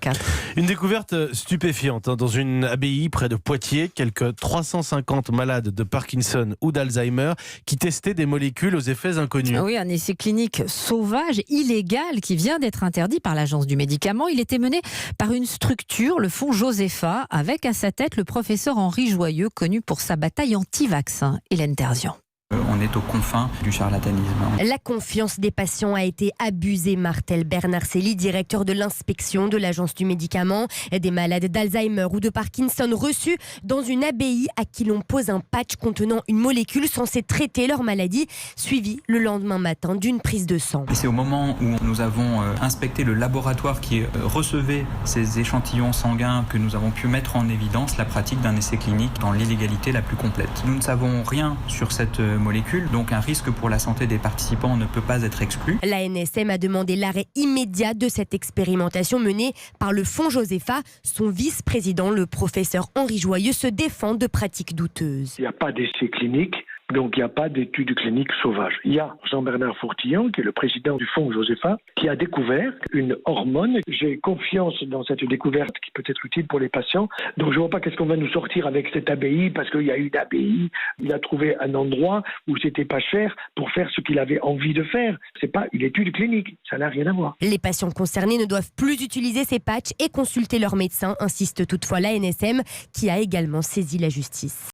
2024. Une découverte stupéfiante dans une abbaye près de Poitiers. Quelques 350 malades de Parkinson ou d'Alzheimer qui testaient des molécules aux effets inconnus. Oui, un essai clinique sauvage, illégal, qui vient d'être interdit par l'Agence du médicament. Il était mené par une structure, le fonds Josepha, avec à sa tête le professeur Henri Joyeux, connu pour sa bataille anti-vaccin. Hélène Terzian. On est aux confins du charlatanisme. La confiance des patients a été abusée, martèle Bernard Célie, directeur de l'inspection de l'Agence du médicament. Des malades d'Alzheimer ou de Parkinson reçus dans une abbaye à qui l'on pose un patch contenant une molécule censée traiter leur maladie, suivie le lendemain matin d'une prise de sang. Et c'est au moment où nous avons inspecté le laboratoire qui recevait ces échantillons sanguins que nous avons pu mettre en évidence la pratique d'un essai clinique dans l'illégalité la plus complète. Nous ne savons rien sur cette molécule, donc un risque pour la santé des participants ne peut pas être exclu. L'ANSM a demandé l'arrêt immédiat de cette expérimentation menée par le fonds Josepha. Son vice-président, le professeur Henri Joyeux, se défend de pratiques douteuses. Il n'y a pas d'essai clinique. Donc il n'y a pas d'études cliniques sauvages. Il y a Jean-Bernard Fourtillon, qui est le président du fonds Josepha, qui a découvert une hormone. J'ai confiance dans cette découverte qui peut être utile pour les patients. Donc je ne vois pas qu'est-ce qu'on va nous sortir avec cette abbaye, parce qu'il y a une abbaye. Il a trouvé un endroit où c'était pas cher pour faire ce qu'il avait envie de faire. C'est pas une étude clinique, ça n'a rien à voir. Les patients concernés ne doivent plus utiliser ces patchs et consulter leur médecin, insiste toutefois l'ANSM, qui a également saisi la justice.